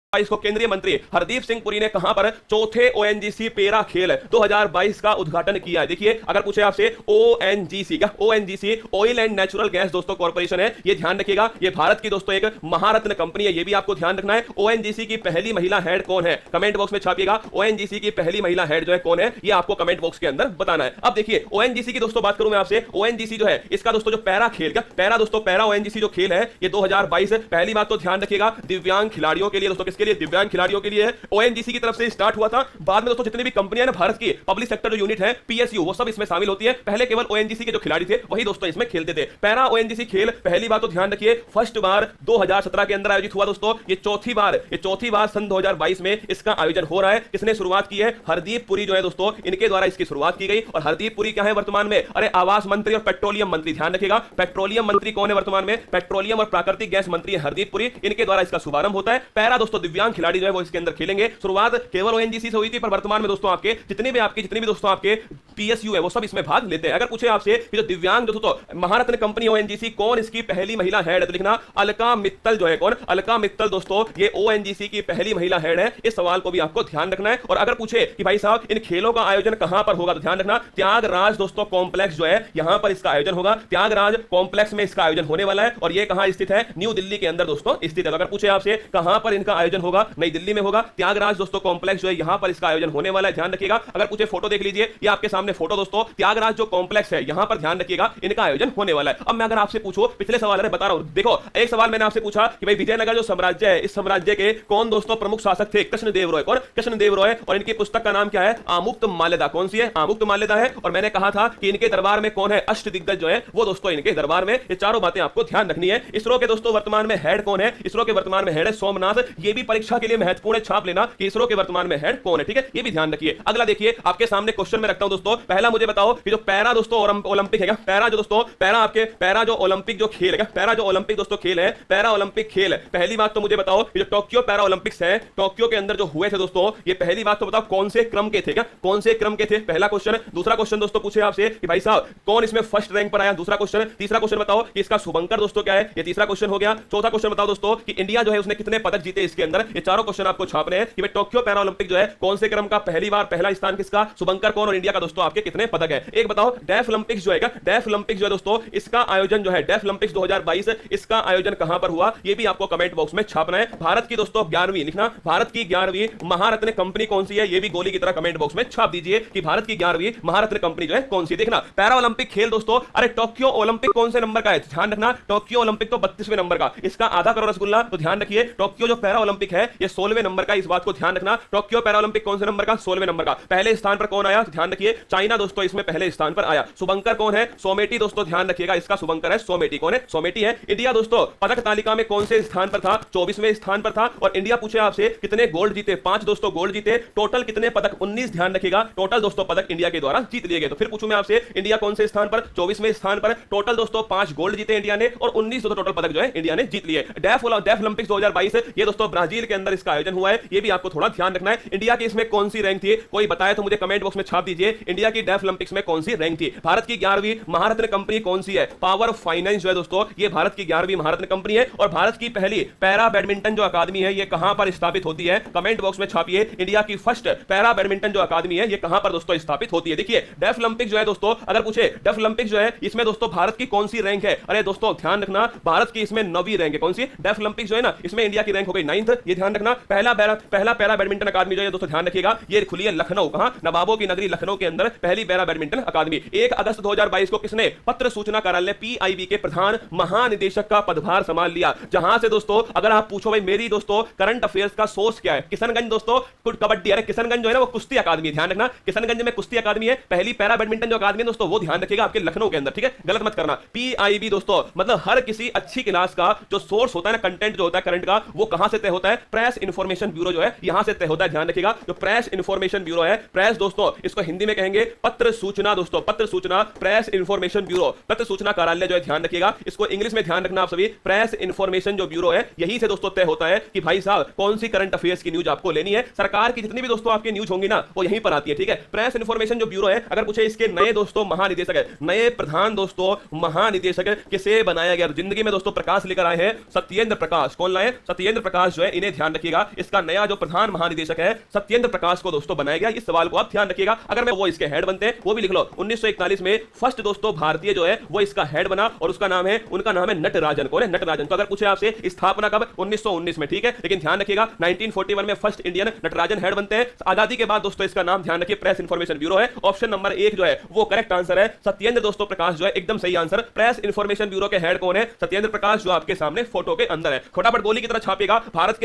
को केंद्रीय मंत्री हरदीप सिंह पुरी ने कहां पर चौथे ओएनजीसी पेरा खेल 2022 का उद्घाटन किया है। देखिए अगर पूछे आपसे ओएनजीसी का, ONGC oil and natural gas दोस्तों कॉर्पोरेशन है, ये ध्यान रखिएगा, ये भारत की दोस्तों एक महारत्न कंपनी है, ये भी आपको ध्यान रखना है। ओएनजीसी की पहली महिला हेड कौन है, कमेंट बॉक्स में छापिएगा। ओएनजीसी की पहली महिला हेड जो है कौन है, ये आपको कमेंट बॉक्स के अंदर बताना है। अब देखिए ओएनजीसी की दोस्तों बात करूं मैं आपसे, ओएनजीसी जो है इसका दोस्तों जो पैरा खेल का, पैरा दोस्तों पैरा ओएनजीसी जो खेल है ये 2022 पहली बात तो ध्यान रखिएगा दिव्यांग खिलाड़ियों के लिए दोस्तों, किसके लिए, दिव्यांग खिलाड़ियों के लिए ओएनजीसी की तरफ से स्टार्ट हुआ था। बाद में दोस्तों जितनी भी कंपनियां ना भारत की पब्लिक सेक्टर जो यूनिट है पीएसयू, वो सब इसमें शामिल होती है। पहले केवल ओएनजीसी के जो खिलाड़ी थे वही दोस्तों इसमें खेलते थे। पैरा ओएनजीसी खेल पहली बात तो ध्यान रखिए फर्स्ट बार 2017 के अंदर आयोजित हुआ दोस्तों, ये चौथी बार सन 2022 में इसका आयोजन हो रहा है। किसने शुरुआत की है, हरदीप पुरी जो है दोस्तों, इनके द्वारा इसकी शुरुआत की गई। और हरदीप पुरी क्या है वर्तमान में, अरे आवास मंत्री और पेट्रोलियम मंत्री, ध्यान रखिएगा पेट्रोलियम मंत्री कौन है वर्तमान में, पेट्रोलियम और प्राकृतिक गैस मंत्री है हरदीप पुरी, इनके द्वारा इसका शुभारंभ होता है। पैरा दोस्तों दिव्यांग खिलाड़ी जो है वो इसके अंदर खेलेंगे। शुरुआत केवल ओएनजीसी से हुई थी, पर वर्तमान में दोस्तों आपके जितने भी दोस्तों आपके पीएसयू है वो सब इसमें भाग लेते हैं। अगर पूछे आपसे कि जो दिव्यांग दोस्तों महारत्न कंपनी ओएनजीसी, कौन इसकी पहली महिला हेड है, तो लिखना अलका मित्तल जो है, कौन, अलका मित्तल दोस्तों ये ओएनजीसी की पहली महिला हेड है। इस सवाल को भी आपको ध्यान रखना है। और अगर पूछे कि भाई साहब इन खेलों का आयोजन कहां पर होगा, तो ध्यान रखना त्यागराज दोस्तों कॉम्प्लेक्स जो है यहां पर इसका आयोजन होगा। त्यागराज कॉम्प्लेक्स में इसका आयोजन होने वाला है और ये कहां स्थित है, न्यू दिल्ली के अंदर दोस्तों स्थित है। अगर पूछे आपसे कहां पर इनका आयोजन होगा, नई दिल्ली में होगा। त्यागराज दोस्तों कॉम्प्लेक्स जो है यहां पर इसका आयोजन होने वाला है, ध्यान रखिएगा। अगर पूछे फोटो देख लीजिए, ये आपके सामने फोटो दोस्तों, त्यागराज जो कॉम्प्लेक्स है यहां पर ध्यान रखिएगा इनका आयोजन होने वाला है। अब मैं अगर आपसे पूछूं, पिछले सवाल बता रहा हूं, देखो एक सवाल मैंने आपसे पूछा कि भाई विजयनगर जो साम्राज्य है, इस साम्राज्य के कौन दोस्तों प्रमुख शासक थे, कृष्णदेव रॉय, कौन, कृष्णदेव रॉय, और इनकी पुस्तक का नाम क्या है, आमुक्त माल्यदा, कौन सी है, आमुक्त माल्यदा है। और मैंने कहा था कि इनके दरबार में कौन है, अष्ट दिग्गज जो है वो दोस्तों इनके दरबार में, ये चारों बातें आपको ध्यान रखनी है। इसरो के दोस्तों वर्तमान में हेड कौन है, इसरो के वर्तमान में हेड है सोमनाथ, ये भी परीक्षा के लिए महत्वपूर्ण है, छाप लेना कि इसरो के वर्तमान में हेड कौन है, ठीक है, ये भी ध्यान रखिए। अगला देखिए आपके सामने क्वेश्चन में रखता हूं दोस्तों, पहला मुझे बताओ कि जो पैरा दोस्तों ओलंपिक है, पैरा जो दोस्तों पैरा जो ओलंपिक जो खेल है, पैरा जो ओलंपिक दोस्तों खेल है, पैरा ओलंपिक खेल, पहली बात तो मुझे बताओ जो टोक्यो पैरा ओलंपिक्स है, टोक्यो के अंदर जो हुए थे दोस्तों, ये पहली बात तो बताओ कौन से क्रम के थे, क्या कौन से क्रम के थे, पहला क्वेश्चन। दूसरा क्वेश्चन दोस्तों पूछे आपसे कि भाई साहब कौन इसमें फर्स्ट रैंक पर आया, दूसरा क्वेश्चन। तीसरा क्वेश्चन बताओ कि इसका शुभंकर दोस्तों क्या है, ये तीसरा क्वेश्चन हो गया। चौथा क्वेश्चन बताओ दोस्तों कि इंडिया जो है उसने कितने पदक जीते इसके अंदर, ये चारों क्वेश्चन आपको छापने हैं कि भाई टोक्यो पैरा ओलंपिक जो है कौन से क्रम का पहली बार पहला स्थान किसका, शुभंकर कौन, और इंडिया का दोस्तों आपके कितने पदक है। एक बताओ डेफ ओलंपिक्स जो है, डेफ ओलंपिक्स जो है दोस्तों इसका आयोजन जो है, डेफ ओलंपिक्स 2022 इसका आयोजन कहां पर हुआ, ये भी आपको कमेंट बॉक्स में छापना है। भारत की दोस्तों 11वीं, लिखना भारत की 11वीं महारत्न कंपनी कौन सी है, ये भी गोली की तरह कमेंट बॉक्स में छाप दीजिए कि भारत की 11वीं महारत्न कंपनी जो है कौन सी। देखना पैरा ओलंपिक खेल दोस्तों, अरे टोक्यो ओलंपिक कौन से नंबर का है, ध्यान रखना टोक्यो ओलंपिक तो 32वें नंबर का, इसका आधा करोड़ रसगुल्ला, तो ध्यान रखिए टोक्यो जो पैरा ओलंपिक है ये 16वें नंबर का, इस बात को ध्यान रखना। टोक्यो पैरा ओलंपिक कौन से नंबर का, 16वें नंबर का। पहले स्थान पर कौन आया, ध्यान रखिए चाइना दोस्तों इसमें पहले स्थान पर आया। शुभंकर कौन है, सोमेटी दोस्तों, ध्यान रखिएगा इसका शुभंकर है सोमेटी, कौन है, सोमेटी है। इंडिया दोस्तों पदक तालिका में कौन से स्थान पर था, 24वें स्थान पर था। और इंडिया पूछे आपसे कितने गोल्ड जीते, 5 दोस्तों गोल्ड जीते। टोटल कितने पदक, 19, ध्यान रखिएगा टोटल दोस्तों पदक इंडिया के द्वारा जीत लिए गए। तो फिर पूछूं मैं आपसे इंडिया कौन से स्थान पर, 24वें स्थान पर। टोटल दोस्तों 5 गोल्ड जीते इंडिया ने और 19 दोस्तों टोटल पदक जो है इंडिया ने जीत लिए। डेफ ओलंपिक्स 2022 ये दोस्तों ब्राजील के अंदर इसका आयोजन हुआ है, ये भी आपको थोड़ा ध्यान रखना है। इंडिया की इसमें कौन सी रैंक थी, कोई बताए तो मुझे कमेंट बॉक्स में छाप दीजिए, इंडिया की डेफ ओलंपिक्स में कौन सी रैंक थी। भारत की 11वीं महारत्न कंपनी कौन सी है, पावर फाइनेंस जो है दोस्तों ये भारत की 11वीं महारत्न कंपनी है। और भारत की पहली पैरा बैडमिंटन जो अकादमी है ये कहां पर स्थापित होती है, कमेंट बॉक्स में छापिए इंडिया की फर्स्ट पैरा बैडमिंटन जो अकादमी है ये कहां पर दोस्तों स्थापित होती है। देखिए डेफ ओलंपिक जो है दोस्तों, अगर पूछे डेफ ओलंपिक जो है इसमें दोस्तों भारत की कौन सी रैंक है, अरे दोस्तों ध्यान रखना भारत की इसमें 9वीं रैंक है, कौन सी, डेफ ओलंपिक जो है ना इसमें इंडिया की रैंक हो गई 9th, ये ध्यान रखना। पहला पैरा बैडमिंटन अकादमी जो है दोस्तों ध्यान रखिएगा ये खुली है लखनऊ, कहां, नवाबों की नगरी लखनऊ के अंदर पहली पैरा बैडमिंटन अकादमी। 1 अगस्त 2022 को किसने पत्र सूचना कार्यालय पीआईबी के प्रधान महानिदेशक का पदभार संभाल लिया। जहां से दोस्तों अगर आप पूछो भाई मेरी दोस्तों करंट अफेयर्स का सोर्स क्या है, किशनगंज दोस्तों कबड्डी, अरे किशनगंज जो है ना वो कुश्ती अकादमी, ध्यान रखना किशनगंज में कुश्ती अकादमी है। पहली पैरा बैडमिंटन जो अकादमी है दोस्तों वो ध्यान रखिएगा आपके लखनऊ के अंदर, ठीक है, गलत मत करना। पीआईबी दोस्तों मतलब हर किसी अच्छी क्लास का जो सोर्स होता है ना, कंटेंट जो होता है करंट का, वो कहां से तय होता है, प्रेस इंफॉर्मेशन ब्यूरो जो है यहां से तय होता है। ध्यान रखिएगा जो प्रेस इंफॉर्मेशन ब्यूरो है, प्रेस दोस्तों इसको हिंदी में कहेंगे पत्र सूचना दोस्तों, पत्र सूचना प्रेस इंफॉर्मेशन ब्यूरो, पत्र सूचना कार्यालय जो है ध्यान रखिएगा। इसको इंग्लिश में ध्यान रखना आप सभी, प्रेस इंफॉर्मेशन जो ब्यूरो है यही से दोस्तों तय होता है कि भाई साहब कौन सी करंट अफेयर्स की न्यूज आपको लेनी है। सरकार की जितनी भी दोस्तों आपकी न्यूज होंगी ना वो यहीं पर आती है, ठीक है। प्रेस इंफॉर्मेशन जो ब्यूरो है, अगर पूछे इसके नए दोस्तों महानिदेशक है, नए प्रधान दोस्तों महानिदेशक किसे बनाया गया, जिंदगी में दोस्तों प्रकाश लेकर आए हैं सत्येंद्र प्रकाश, कौन लाए, सत्येंद्र प्रकाश जो है इन्हें ध्यान रखिएगा, इसका नया जो प्रधान महानिदेशक है सत्येंद्र प्रकाश को दोस्तों बनाया गया। इस सवाल को आप ध्यान रखिएगा, अगर मैं वो इसके हेड बनते हैं वो भी लिख लो। 1941 में फर्स्ट दोस्तों भारतीय जो है वो इसका हेड बना और उसका नाम है, उनका नाम है नटराजन। कौन है? नटराजन। तो अगर पूछे आपसे स्थापना कब? 1919 में, ठीक है। लेकिन ध्यान रखिएगा 1941 में फर्स्ट इंडियन नटराजन हेड बनते हैं। आजादी के बाद दोस्तों इसका नाम ध्यान रखिए प्रेस इंफॉर्मेशन ब्यूरो है। ऑप्शन नंबर 1 जो है वो करेक्ट आंसर है। सत्येंद्र दोस्तों प्रकाश जो है एकदम सही आंसर। प्रेस इंफॉर्मेशन ब्यूरो के हेड कौन है? सत्येंद्र प्रकाश, जो आपके सामने फोटो के अंदर है। फटाफट गोली की तरह छापिएगा। भारत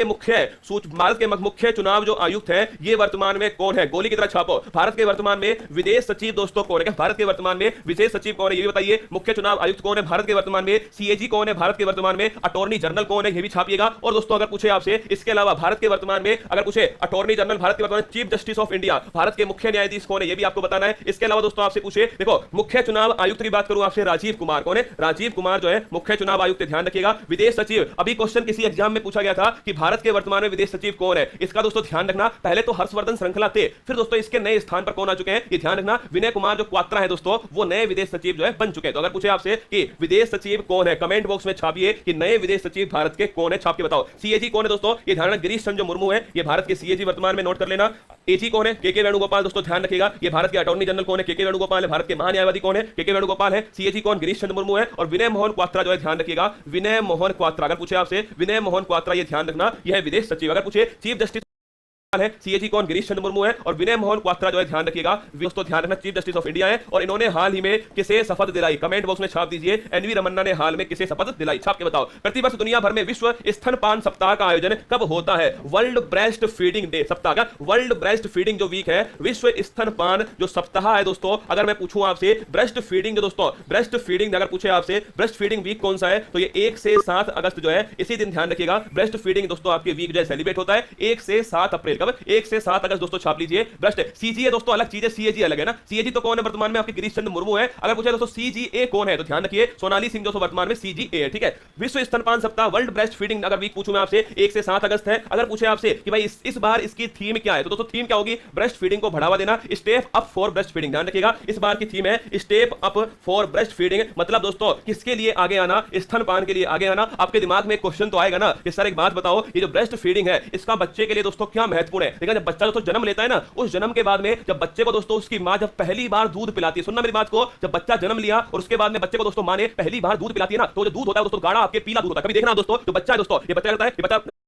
के मुख्य चुनाव जो आयुक्त है ये वर्तमान में कौन है? गोली की तरह छापो। भारत के वर्तमान में विदेश सचिव दोस्तों कौन है? भारत के वर्तमान में विशेष सचिव कौन है ये भी बताइए। मुख्य चुनाव आयुक्त कौन है भारत के वर्तमान में? सीएजी कौन है भारत के वर्तमान में? अटॉर्नी जनरल कौन है ये भी छापिएगा। और दोस्तों अगर पूछे आपसे इसके अलावा भारत के वर्तमान में, अगर पूछे अटॉर्नी जनरल भारत के वर्तमान में, chief justice of India Bharat के मुख्य न्यायाधीश कौन है ये भी आपको बताना है। इसके अलावा दोस्तों आपसे पूछे, देखो मुख्य चुनाव आयुक्त की बात करूं आपसे, राजीव कुमार कौन है? राजीव कुमार जो है मुख्य चुनाव आयुक्त, ध्यान रखिएगा। विदेश सचिव, अभी क्वेश्चन किसी एग्जाम में पूछा गया था कि भारत के वर्तमान में विदेश सचिव कौन है, इसका दोस्तों ध्यान रखना। पहले तो हर्षवर्धन श्रृंखला थे, फिर दोस्तों इसके नए स्थान पर कौन आ चुके हैं ये ध्यान रखना। विनय कुमार जो क्वात्रा है दोस्तों वो नए विदेश सचिव जो है बन चुके हैं। तो अगर पूछे आपसे कि विदेश सचिव कौन है, कमेंट बॉक्स में छापिए कि नए विदेश सचिव भारत के कौन है, छाप के बताओ। सीएजी कौन है दोस्तों? ये ध्यान रखना, गिरीश चंद्र मुर्मू है, ये भारत के सीएजी वर्तमान में, नोट कर लेना। एजी कौन है? के वेणुगोपाल दोस्तों, ध्यान रखिएगा। ये भारत के अटॉर्नी जनरल कौन है? के वेणुगोपाल है। भारत के महान्यायवादी कौन है? के वेणुगोपाल है। सीएजी कौन? गिरीश चंद्र मुर्मू है। और विनय मोहन क्वात्रा जो है, ध्यान रखिएगा, विनय मोहन क्वात्रा, अगर पूछे आपसे विनय मोहन क्वात्रा, ये ध्यान रखना, यह है विदेश सचिव। अगर पूछे चीफ जस्टिस है, सीएजी कौन? गिरीश चंद्र मुर्मू है। और विनय मोहन क्वात्रा जो है, ध्यान रखिएगा दोस्तों, ध्यान रखना, चीफ जस्टिस ऑफ इंडिया है। और इन्होंने हाल ही में किसे शपथ दिलाई? कमेंट बॉक्स में छाप दीजिए। एनवी रमन्ना ने हाल में किसे शपथ दिलाई, छाप के बताओ। प्रतिवर्ष दुनिया भर में विश्व स्तनपान सप्ताह का आयोजन कब होता है? वर्ल्ड ब्रेस्ट फीडिंग डे सप्ताह का, वर्ल्ड ब्रेस्ट फीडिंग जो वीक है, विश्व स्तनपान जो सप्ताह है दोस्तों, अगर मैं पूछूं आपसे ब्रेस्ट फीडिंग जो दोस्तों, ब्रेस्ट फीडिंग अगर पूछे आपसे ब्रेस्ट फीडिंग वीक कौन सा है, तो ये 1 से 7 अगस्त जो है, इसी दिन ध्यान रखिएगा ब्रेस्ट फीडिंग दोस्तों आपके वीक जो है सेलिब्रेट होता है 1 से 7 अप्रैल। कब? 1 से 7 अगस्त दोस्तों, छाप लीजिए। ब्रेस्ट सीजी है दोस्तों, अलग चीज है, सीएजी अलग है ना। सीएजी तो कौन है वर्तमान में? आपके गिरीश चंद्र मुर्मू है। अगर पूछे दोस्तों सीजीए कौन है, तो ध्यान रखिए सोनाली सिंह दोस्तों वर्तमान में सीजीए है, ठीक है। विश्व स्तनपान सप्ताह, वर्ल्ड ब्रेस्ट फीडिंग अगर वीक पूछूं मैं आपसे, 1 से 7 अगस्त है। अगर पूछे आपसे कि भाई इस बार इसकी थीम क्या है, तो दोस्तों थीम क्या होगी? ब्रेस्ट फीडिंग को बढ़ावा देना, step up for breast feeding, ध्यान रखिएगा। इस बार की थीम है step up for breast feeding. मतलब दोस्तों किसके लिए आगे आना? स्तनपान के लिए आगे आना। आपके दिमाग में क्वेश्चन तो आएगा ना कि सर एक बात बताओ, ये जो ब्रेस्ट फीडिंग है इसका बच्चे के लिए दोस्तों क्या महत्वपूर्ण है? देखा जब बच्चा दोस्तों जन्म लेता है ना, उस जन्म के बाद में जब बच्चे को दोस्तों उसकी मां जब पहली बार दूध पिलाती है, सुनना मेरी बात को, जब बच्चा जन्म लिया और उसके बाद में बच्चे को दोस्तों मां ने पहली बार दूध पिलाती है ना, तो जो दूध होता है दोस्तों गाढ़ा आपके पीला दूध होता है। कभी देखना दोस्तों जो बच्चा है दोस्तों, ये बच्चा करता है, ये बच्चा